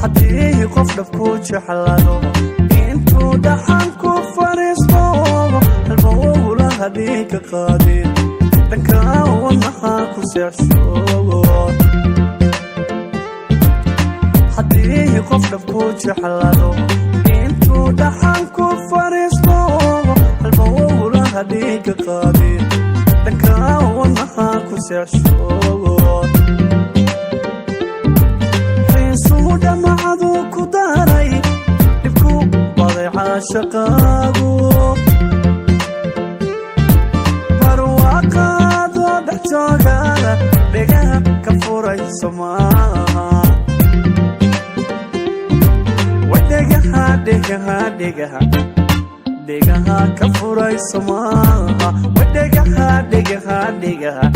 حديه قفل بكوش حلالو انتو دحانكو فريستو المولى هديك قادر دكاو ونحاكو سيعشو حديه قفل بكوش حلالو انتو دحانكو فريستو المولى هديك قادر دكاو ونحاكو سيعشو سودا معذو كداري لبكو بضيع شقاقو برواقا دو دحجوغانا ديقاها كفوري سماها وديقاها ديقاها ديقاها ديقاها كفوري سماها وديقاها ديقاها ديقاها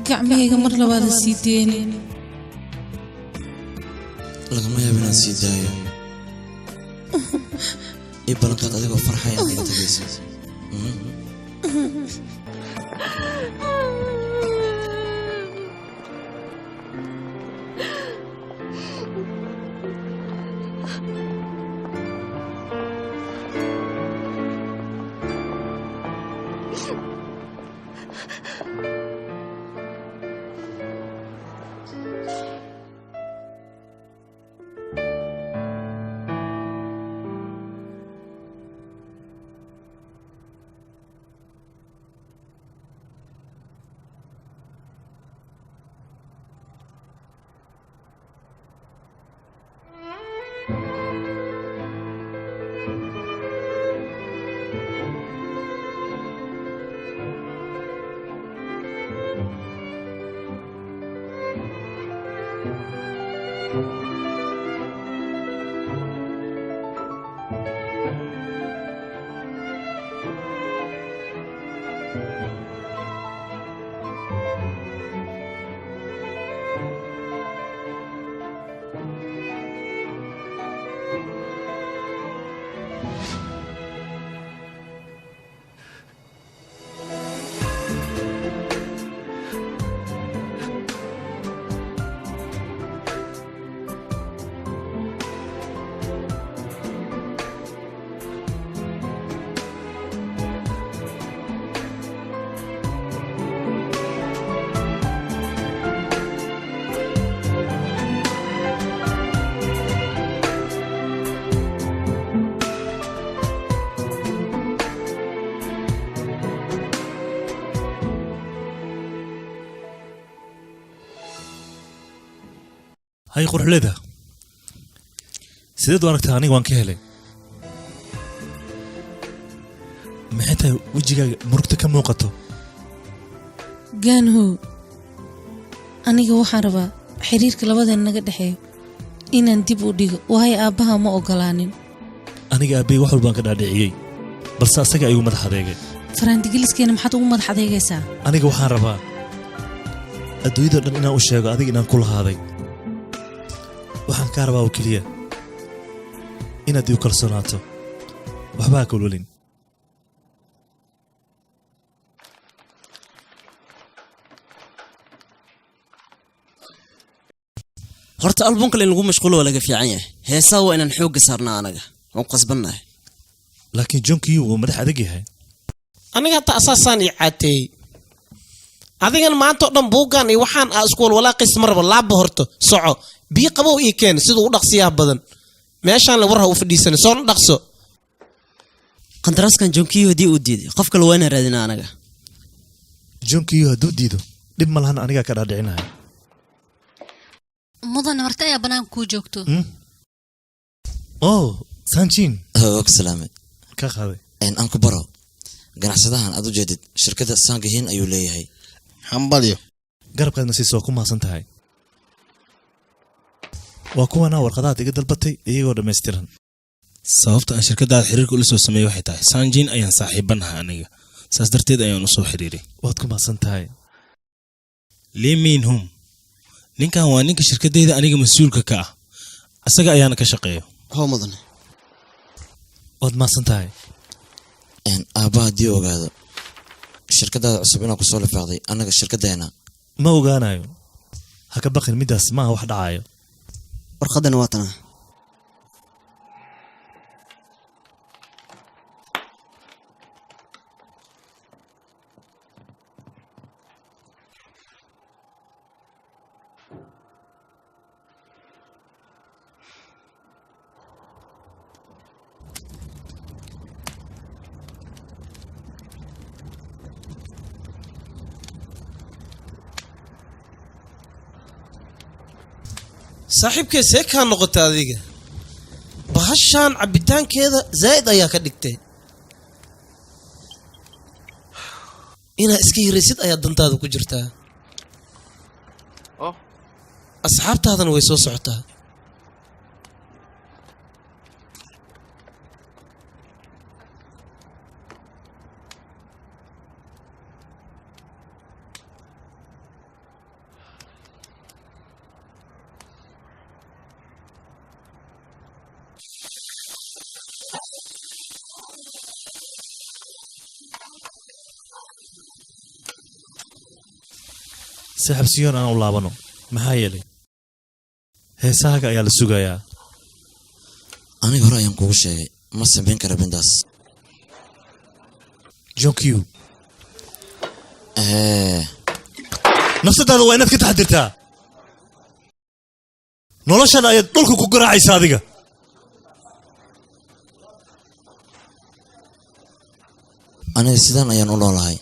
gacmahayga mar labaad siideen lagama yaabin sii daayo ballanqaad adigoo farxaya aad tagaysa هاي قرح لذا سيدي وارك تاني وان كهلي محيطة وجهك مركتك موقته جانهو أنا جو حربا حرير كلابد النجد دحيو إن أنتي بودي وهاي أبها ما أقلانين أنا أبي وحول بانك دعيي بس أسجع يوم مدح هذيك فرانتي جلس كنا محطو مدح هذيك سا أنا جو حربا أدويد أن أنا أشياء هذه إن كل هذه waxaan ka rabaa oo kaliya inaad igu kalsoonaato waxba ka walwalin horta album kale lagu mashquulo laga fiican yahay heesaa waa inaan xoog saarnaa anaga oo qasbanahay laakiin jonkii uu madax adag yahay aniga ta asaasan i caatay adigan maanta oo dhan buugan iyo waxaan iskool walaaqis marba laab horto soco bi qabow ii keen sidoo u dhaqsiyaa badan meeshaan la warha u fadhiisan soo dhaqso qandaraaskan jonkiyo hadii uu diiday qof kale waa inaan raadinaa anaga jonkiyo hadduu diido dhib ma lahan anigaa ka dhaadhicinahay mudan marta ayaa banaanka kuu joogto sanjin og salaame ka qaaday aan ku baro ganacsadahan aad u jeedid shirkadda Sangahin ayuu leeyahay hambalyo garabkaadna siisoo ku maasan tahay waa kuwana warqadaad iga dalbatay iyagoo dhammaystiran sababta aan shirkadaada xiriirka ula soo sameeyay waxay tahay Sanjin ayaan saaxiibanahay aniga saas darteed ayaan u soo xiriiray waad ku maasan tahay leeminhum ninkan waa ninka shirkadayda aniga mas'uulka ka ah asaga ayaana ka shaqeeyo mudan waad maasan tahay aabba haddii ogaado shirkadaada cusub inaa kusoo lifaaqday annaga shirkadeena ma ogaanayo ha ka baqin middaas maaha wax dhacayo warqadana waa tanaa saaxiibkee see kaa noqota adiga bahashaan cabitaankeeda zaa'id ayaa ka dhigtay inaa iska hiraysid ayaa dantaada ku jirtaa asxaabtaadana way soo socotaa saaxiibsiyoon aan u laabano maxaa yeelay heesahaaga ayaa la sugayaa aniga hore ayaan kugu sheegay ma samayn kara bindaas jonkiyo nafsadaada waa inaad ka taxadirtaa noloshan ayaad dhulka ku garaacaysa adiga aniga sidaan ayaan u noolahay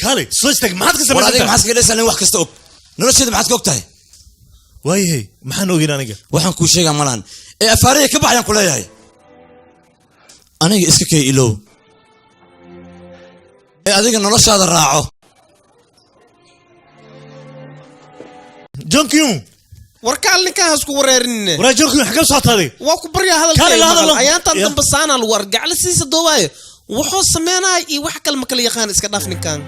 kaali soo istaag maxaad ka war adiga samaysaa maxaad kaga dhaysaa wax kasta og nolosheeda maxaad ka og tahay waayahay maxaan ogeyn aniga waxaan kuu sheegaa malahan ee afaariya ka baxayaan ku leeyahay aniga iska kay ilow ee adiga noloshaada raaco jonkiyo warkaal ninkaan hasku wareerinne waraa jonkiyo xagee u socota adiga waa ku baryaa Kaale la hadal. hadalka ayaantan Ya. dambe saanaa lagu arg gaclisiisa doobaayo wuxuu sameynaya iyo wax kale ma kala yaqaan iska dhaaf ninkaan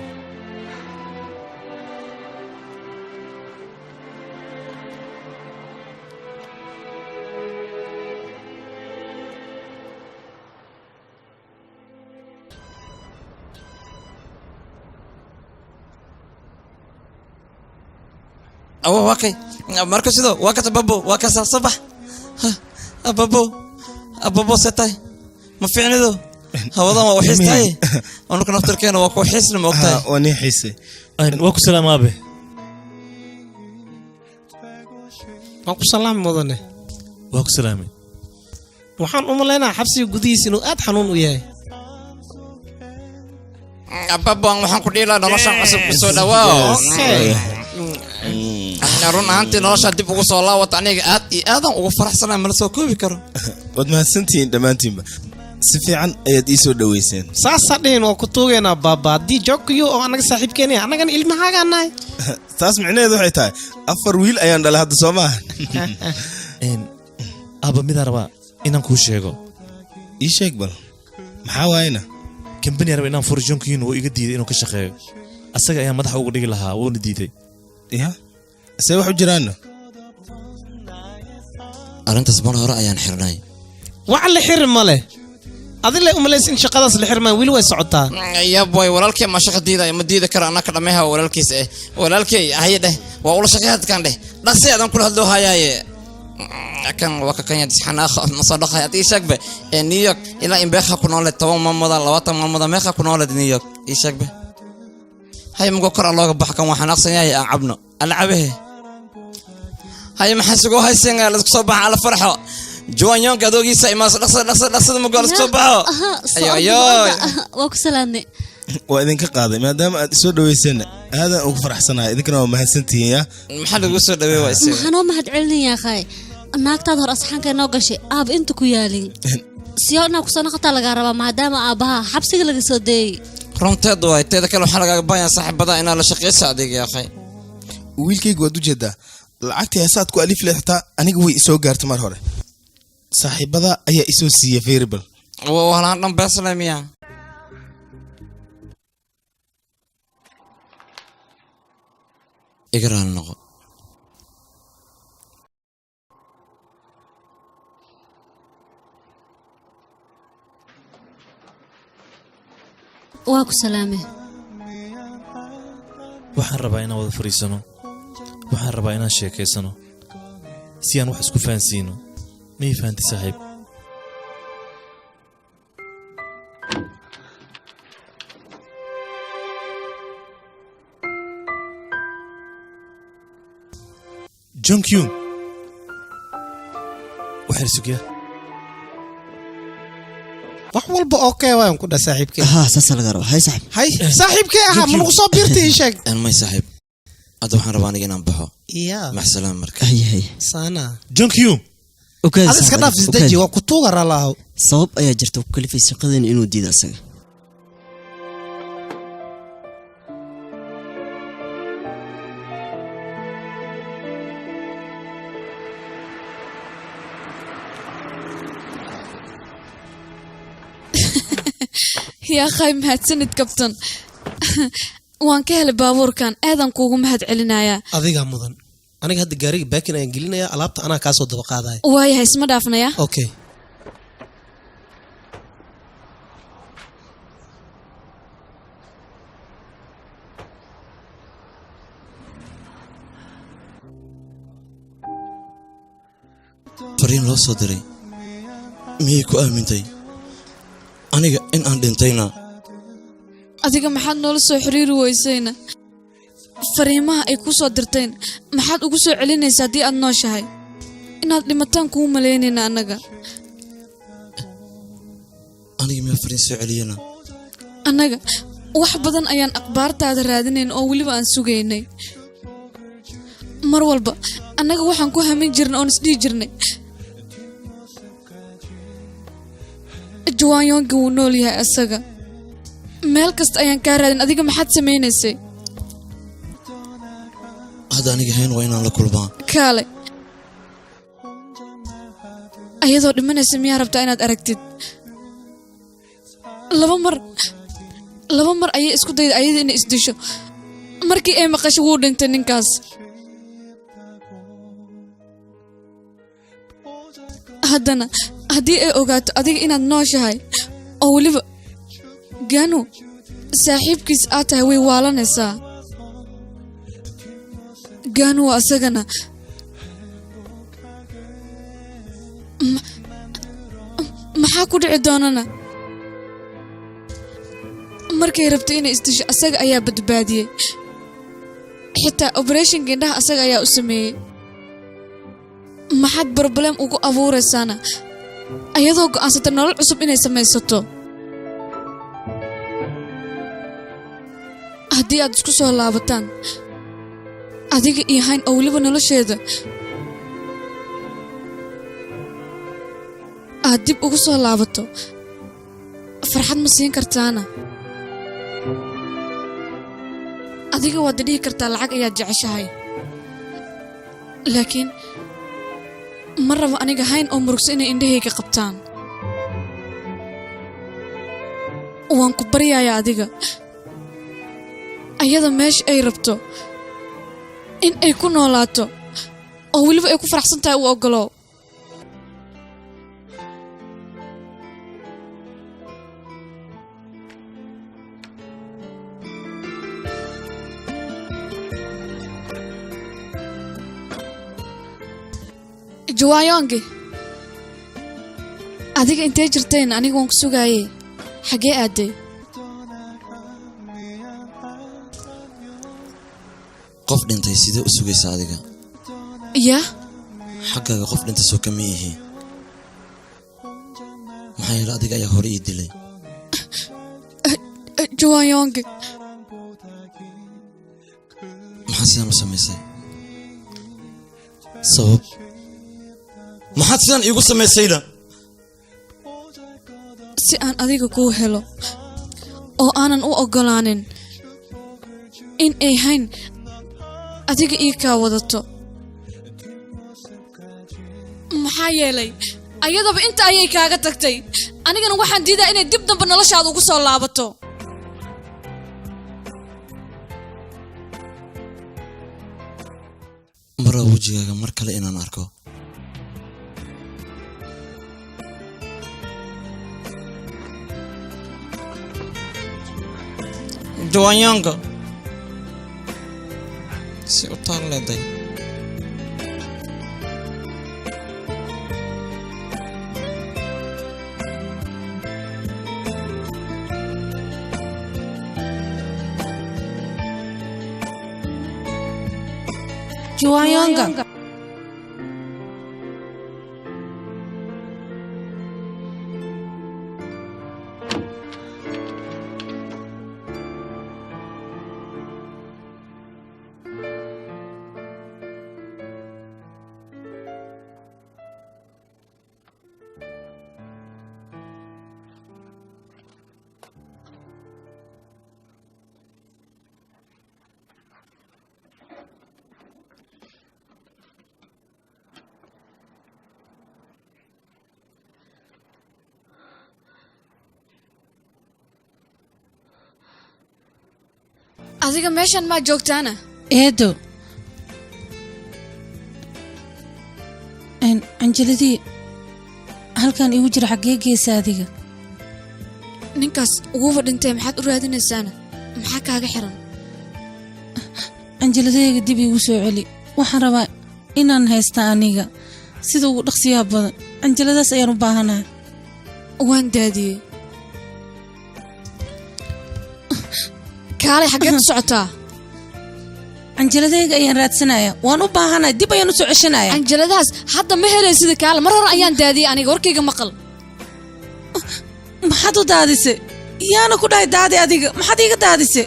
awo waa kay marka sidoo waa ka tababo waa ka sabax ababo setay ma fiicnido hawadan waa uxiistaay anuka naftarkeena waa ku xiisna ma ogtahay waa nin xiise waa ku salaam aabe waan ku salaami mudane waa ku salaamay waxaan u maleynayaa xabsiga gudihiisa inuu aad xanuun u yahay ababo waxaan ku dhiilaa noloshan cusub ku soo dhawaa run ahaantii nolosha dib ugu soo laawata aniga aad iyo aadan ugu faraxsanaa mala soo koobi karo waad mahadsantihiin dhammaantiinba si fiican ayaad ii soo dhoweyseen saasaa dhihin waa ku tuugeynaa baaba haddii joogkiyo oo annaga saaxiibkeenaya annagana ilmahaagaa nahay taas micnaheedu waxay tahay 4 wiil ayaan dhalay hadda soo maaha aaba midaan rabaa inaan kuu sheego ii sheeg bal maxaa waayna kambani raba inaan furo jonkiyo wuu iga diiday inuu ka shaqeeyo asaga ayaa madaxa uga dhigi lahaa wuuna diiday ya see wax u jiraana arrintaas mar hore ayaan xirnay wax la xiri male adile umalays in shaqadaas la xirmaan wili way socotaa yaboy walaalkay ma shaqa diiday ma diida kara anaka dhameeha walaalkiisa walaalkay ahaye dheh waa ula shaqeeyad kan dheh dhaqsi adan kula hadloo hayaaye kan waa ka kanya xanaaqo ma soo dhaqay adii shaqbe New York ila in beexa ku nooled 10 maamada 20 maamada meeqa ku nooled New York ii shaqbe hay mugo kor looga bax kan waxaan aqsan yahay aan cabno alcabahe hay maxaa sugo haysan la isku soo baxay ala farxo جوانيون كادوغي ساي ما لقصد مقال الصباح ايوه واكو سلامني waa idinka qaaday maadaama aad isoo dhaweyseen aadan ugu faraxsanahay idinkana waa mahadsantihiin ya maxaa lagu soo dhaweey waa isii maxaan oo mahad celinaya akhay naagtaad hor asxaanka noo gashay aab inta ku yaalin siyo na ku soo noqota laga rabaa maadaama aabaha xabsiga laga soo deeyay runteed waa teeda kale waxa laga baahan saaxiibada in la shaqeeyo adeeg ya akhay wiilkaygu waad u jeedaa lacagtii heesaad ku alif leextaa aniga way isoo gaartay mar hore saaxiibada ayaa isoo siiyay variable walaan dhan beeslamiya igraan noqo waaku salaame waxaan rabaa inaan wada fariisano waxaan rabaa inaan sheekaysano si aan wax isku fahansiino miyay fahanti saaxiib Jung Kyung waxay sugyaa wax walba okay waan ku dhaa saaxiibkay ها ساسا laga rabo hay saaxiib hay saaxiibkay aha ma nugu soo biirtay ii sheeg aan may saaxiib aad waxaan rabaa aniga inaan baxo iya ma salaam marka hay sana Jung Kyung okay adiga iska dhaaf isdaji waa ku tuuga ralaaw sabab ayaa jirta ku kalifay shaqadeen inuu diido asaga يا أخي مهتسند كابتن وان كهل بابور كان أيضا كوغو مهد علينايا adiga mudan aniga hadda gaariga baakin ayaan gelinaya alaabta anaa kaa soo daba qaadaya واي هاي اسمه دافنايا okay fariin loo soo diray miyay ku aamintay aniga in aan dhintayna adiga maxaad noola soo xiriiri weysayna fariimaha ay ku soo dirteen maxaad ugu soo celinaysaa haddii aad nooshahay inaad dhimataan kuu malaynayna annaga aniga miyaa fariin soo celiyana annaga wax badan ayaan akhbaartaada raadinayn oo weliba aan sugaynay mar walba annaga waxaan ku hamin jirnay oon isdhihi jirnay juwaanyoonka wuu nool yahay asaga meel kasta ayaan kaa raadin adiga maxaad samaynaysay hadda aniga hayn waa inaan la kulmaa kaale ayadoo dhimanaysa miyaa rabtaa inaad aragtid laba mar ayay isku dayda ayada inay isdisho markii ay maqasho wuu dhintay ninkaas haddana haddii ay ogaato adiga inaad nooshahay oo weliba gaanu saaxiibkiis aad tahay way waalanaysaa gaanu asagana maxaa ku dhici doonana markay rabtay inay isdisho asaga ayaa badbaadiyey xitaa obereshinka indhaha asaga ayaa u sameeyey maxaad broblem ugu abuuraysaana ayadoo go'aansata nolol cusub inay samaysato haddii aad isku soo laabataan adiga iyo hayn oo weliba nolosheeda aad dib ugu soo laabato farxad ma siin kartaana adiga waad dhihi kartaa lacag ayaad jeceshahay laakiin ma rabo aniga hayn oo murugsa inay indhahayga qabtaan waan ku baryayaa adiga ayada meesha ay rabto in ay ku noolaato oo weliba ay ku faraxsan tahay u oggolow juwaayonge adiga intee jirteen aniga waan ku sugaayey xagee aaday qof dhintay sidee u sugaysaa adiga yaa xaggaaga qof dhintay soo kama yihiin maxaa yeele adiga ayaa hore ii dilay Juwayonge. maxaad sidaan u samaysay sabab maxaad sidaan iigu samaysayna Si aan adiga kuu helo oo aanan u ogolaanin in ay hayn adiga ii kaa wadato. Maxaa yeelay ayadaba inta ayay kaaga tagtay, anigana waxaan diidaa inay dib dambe noloshaada ugu soo laabato. maraa wejigaaga mar kale inaan arko Juwayonga si u taal leeday Juwayonga. Adiga meeshan ma joogtaana? Eedo. Anjaladii halkan igu jira xagee geesa adiga. Ninkaas ugu fadhintay maxaad u raadinaysaana? Maxaa kaaga xiran? Anjaladayga dib igu soo celi. Waxaan rabaa inaan haysta aniga sida ugu dhaqsiyaha badan. Anjaladaas ayaan u baahanahay. Waan daadiyey. Kaalay xageed u socotaa? Anjaladayga ayaan raadsanayaa. Waan u baahanahay dib ayaan u soo ceshanayaa. Anjaladaas hadda ma helaysid kaale mar hore ayaan daadiyey aniga warkayga maqal. Maxaad u daadisay? Yaana ku dhahay daadi adiga. Maxaad iiga daadisay?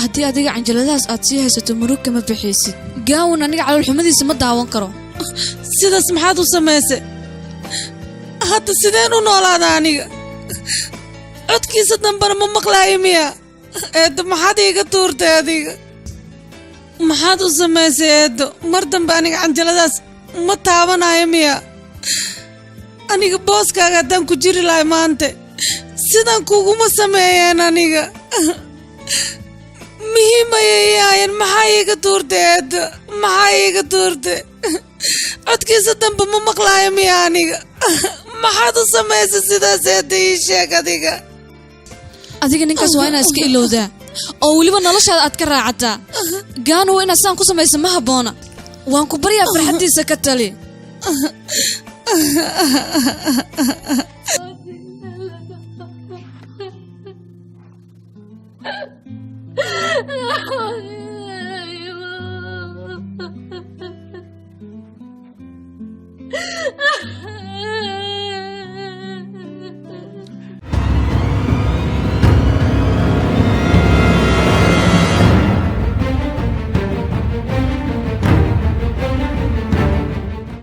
Haddii adiga anjaladaas aad sii haysato murug kama bixaysid. Gaawun aniga calool xumadiisa ma daawan karo. Sidaas maxaad u samaysay? Hadda sideen u noolaada aniga? Codkiisa dambana ma maqlaayo miya? Eedo maxaad iiga tuurtay adiga? Maxaad u samaysay eedo? Mar dambe aniga anjaladaas ma taabanayo miya? Aniga booskaaga haddaan ku jiri lahay maanta sidan kuguma sameeyeen aniga. Muhiim ayay yahayn maxaa iiga tuurtay eedo? Maxaa iiga tuurtay? Codkiisa dambe ma maqlaayo miya aniga? Maxaad u samaysay sidaas eedo ii sheeg adiga? Adiga ninkaas waa inaad iska ilowdaa oo weliba noloshaada aad ka raacataa. Gaanu waa inaad saan ku samaysa ma habboona. Waan ku baryaa farxaddiisa ka tali.